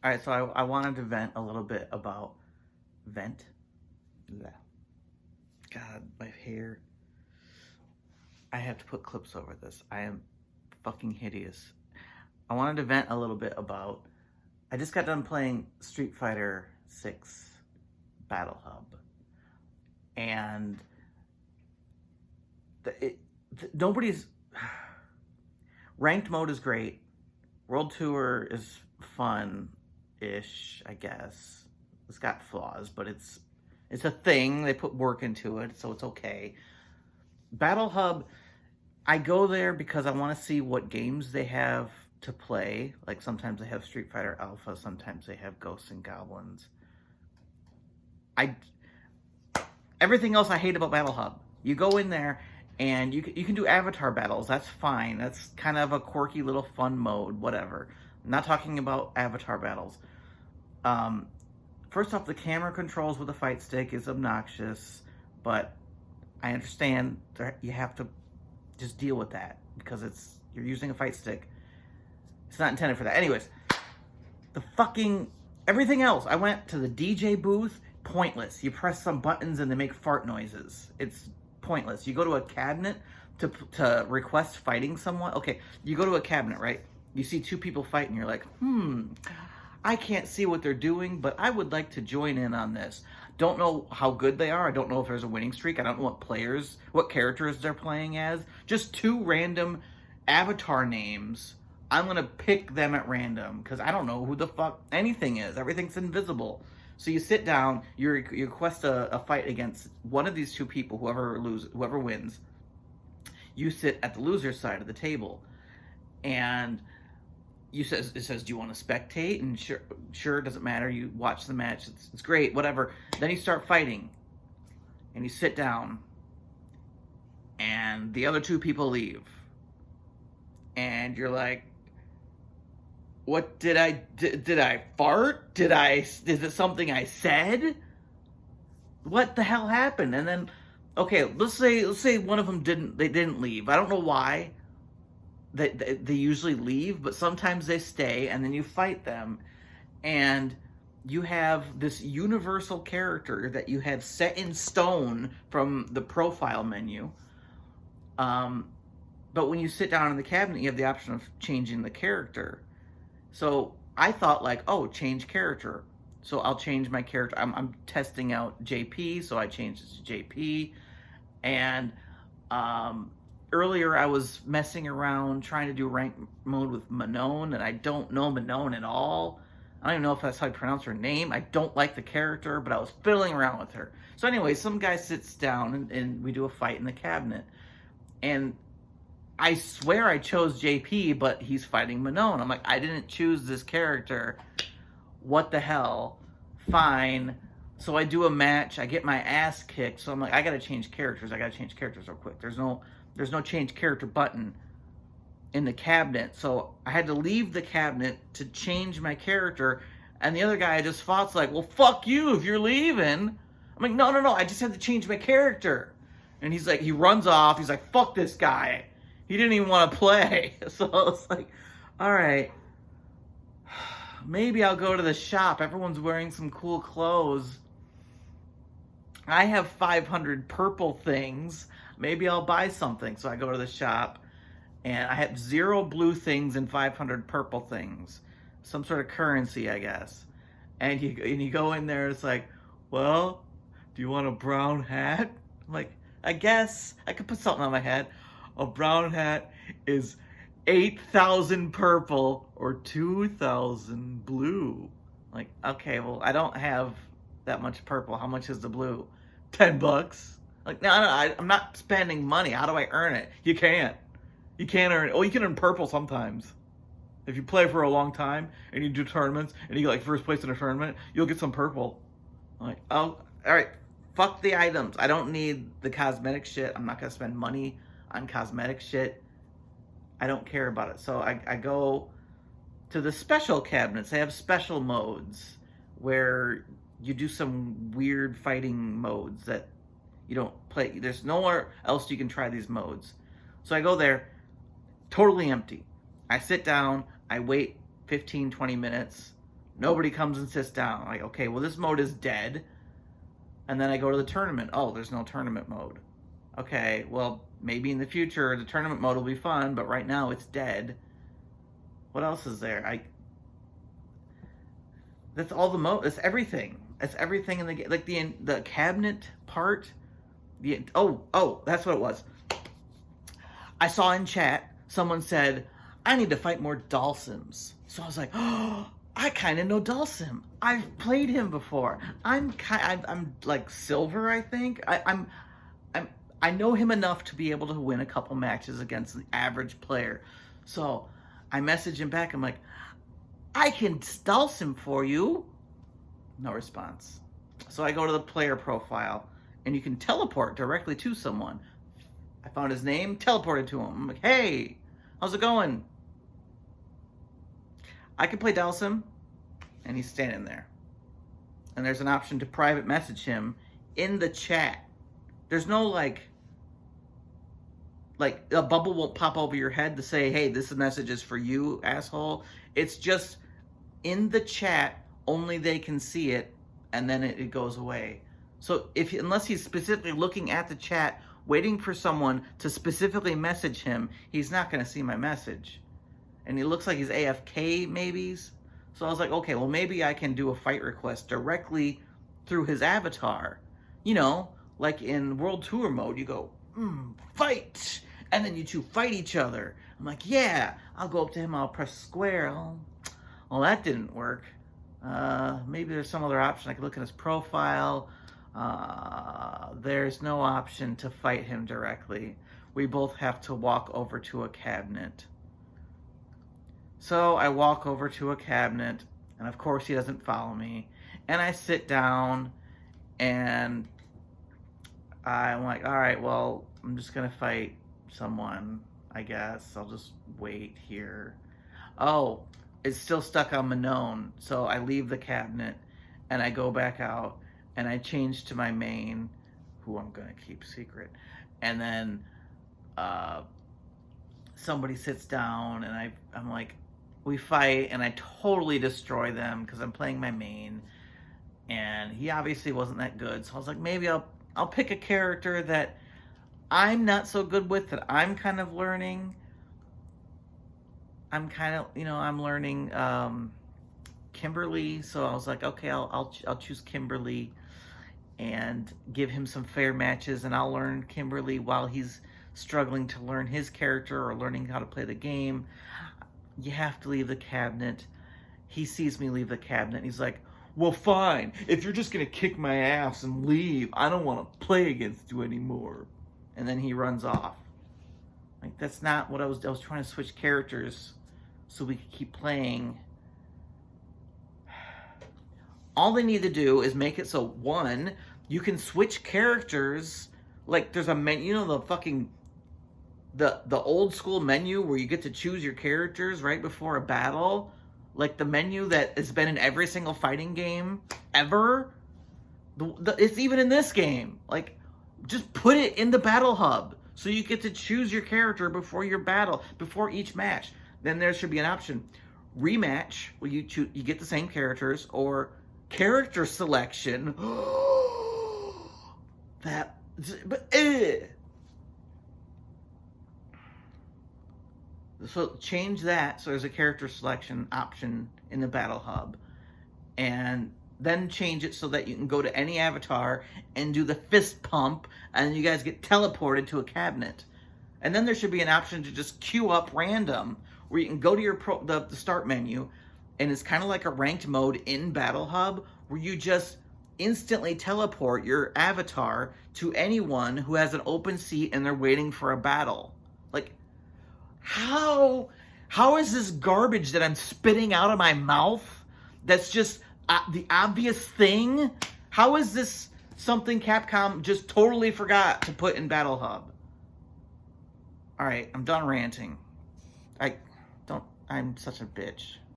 All right, so I wanted to vent a little bit about vent. Yeah. God, my hair. I have to put clips over this. I am fucking hideous. I wanted to vent a little bit about. I just got done playing Street Fighter 6 Battle Hub, and nobody's ranked mode is great. World Tour is fun-ish, I guess. It's got flaws, but it's a thing. They put work into it, so it's okay. Battle Hub, I go there because I want to see what games they have to play. Like sometimes they have Street Fighter Alpha, sometimes they have Ghosts and Goblins. I Everything else I hate about Battle Hub. You go in there and you can do avatar battles. That's fine. That's kind of a quirky little fun mode, whatever. I'm not talking about avatar battles. Um, First off, the camera controls with the fight stick is obnoxious, but I understand you have to just deal with that because you're using a fight stick. It's not intended for that. Anyways, the fucking everything else. I went to the DJ booth. Pointless. You press some buttons and they make fart noises. It's pointless. You go to a cabinet to request fighting someone. Okay, you go to a cabinet, right? You see two people fighting. You're like, I can't see what they're doing, but I would like to join in on this. Don't know how good they are. I don't know if there's a winning streak. I don't know what characters they're playing as. Just two random avatar names. I'm going to pick them at random because I don't know who the fuck anything is. Everything's invisible. So you sit down, you request a fight against one of these two people, whoever wins. You sit at the loser's side of the table. And it says, do you want to spectate? And sure, doesn't matter. You watch the match. It's great, whatever. Then you start fighting. And you sit down. And the other two people leave. And you're like, what did I fart? Is it something I said? What the hell happened? And then, okay, let's say one of them didn't leave. I don't know why. They usually leave, but sometimes they stay, and then you fight them, and you have this universal character that you have set in stone from the profile menu. But when you sit down in the cabinet, you have the option of changing the character. So I thought like, oh, change character. So I'll change my character. I'm testing out JP, so I changed it to JP. And earlier I was messing around trying to do rank mode with Manon, and I don't know Manon at all. I don't even know if that's how you pronounce her name. I don't like the character, but I was fiddling around with her. So anyway, some guy sits down and we do a fight in the cabinet. And I swear I chose JP, but he's fighting Manon. I'm like, I didn't choose this character. What the hell? Fine. So I do a match. I get my ass kicked. So I'm like, I gotta change characters. Real quick. There's no change character button in the cabinet. So I had to leave the cabinet to change my character. And the other guy I just fought's like, well, fuck you if you're leaving. I'm like, no. I just had to change my character. And he's like, he runs off. He's like, fuck this guy. He didn't even want to play. So I was like, all right, maybe I'll go to the shop. Everyone's wearing some cool clothes. I have 500 purple things. Maybe I'll buy something. So I go to the shop, and I have 0 blue things and 500 purple things. Some sort of currency, I guess. And you go in there, it's like, well, do you want a brown hat? I'm like, I guess I could put something on my head. A brown hat is 8,000 purple or 2,000 blue. Like, okay, well, I don't have that much purple. How much is the blue? $10. Like, no, I'm not spending money. How do I earn it? You can't. You can't earn it. Oh, you can earn purple sometimes. If you play for a long time and you do tournaments and you get like first place in a tournament, you'll get some purple. I'm like, oh, all right. Fuck the items. I don't need the cosmetic shit. I'm not going to spend money on cosmetic shit. I don't care about it. So I go to the special cabinets. They have special modes where you do some weird fighting modes that you don't play. There's nowhere else you can try these modes. So I go there, totally empty. I sit down, I wait 15, 20 minutes, Nobody comes and sits down. I'm like, okay, well, this mode is dead. And then I go to the tournament. Oh, there's no tournament mode. Okay, well, maybe in the future the tournament mode will be fun, but right now it's dead. What else is there? That's all the mode. That's everything. That's everything in the game. Like the cabinet part. That's what it was. I saw in chat someone said, I need to fight more Dhalsims. So I was like, oh, I kind of know Dhalsim. I've played him before. I'm like silver, I think. I know him enough to be able to win a couple matches against the average player. So I message him back. I'm like, I can Dhalsim for you. No response. So I go to the player profile, and you can teleport directly to someone. I found his name, teleported to him. I'm like, hey, how's it going? I can play Dhalsim, and he's standing there. And there's an option to private message him in the chat. There's no like a bubble won't pop over your head to say, hey, this message is for you, asshole. It's just in the chat, only they can see it, and then it goes away. So unless he's specifically looking at the chat, waiting for someone to specifically message him, he's not going to see my message. And he looks like he's AFK maybe. So I was like, okay, well, maybe I can do a fight request directly through his avatar. You know, like in World Tour mode, you go, fight! And then you two fight each other. I'm like, yeah, I'll go up to him, I'll press square. Well, that didn't work. Maybe there's some other option. I could look at his profile. There's no option to fight him directly. We both have to walk over to a cabinet. So I walk over to a cabinet, and of course he doesn't follow me. And I sit down, and I'm like, all right, well, I'm just going to fight someone, I guess. I'll just wait here. Oh, it's still stuck on Manon. So I leave the cabinet, and I go back out, and I change to my main, who I'm going to keep secret. And then somebody sits down, and I'm like, we fight, and I totally destroy them because I'm playing my main. And he obviously wasn't that good. So I was like, maybe I'll pick a character that I'm not so good with, that I'm kind of learning. I'm learning Kimberly. So I was like, okay, I'll choose Kimberly and give him some fair matches, and I'll learn Kimberly while he's struggling to learn his character or learning how to play the game. You have to leave the cabinet. He sees me leave the cabinet, and he's like, well, fine. If you're just going to kick my ass and leave, I don't want to play against you anymore. And then he runs off. Like, that's not what I was trying to switch characters so we could keep playing. All they need to do is make it so, one, you can switch characters. Like, there's a menu, you know, the fucking the old school menu where you get to choose your characters right before a battle, like the menu that has been in every single fighting game ever. It's even in this game. Like, just put it in the battle hub so you get to choose your character before your battle, before each match. Then there should be an option, rematch, where you get the same characters, or character selection. So change that so there's a character selection option in the battle hub, and then change it so that you can go to any avatar and do the fist pump, and you guys get teleported to a cabinet. And then there should be an option to just queue up random, where you can go to the start menu, and it's kind of like a ranked mode in Battle Hub, where you just instantly teleport your avatar to anyone who has an open seat and they're waiting for a battle. Like, how is this garbage that I'm spitting out of my mouth that's just the obvious thing? How is this something Capcom just totally forgot to put in Battle Hub? All right, I'm done ranting. I'm such a bitch.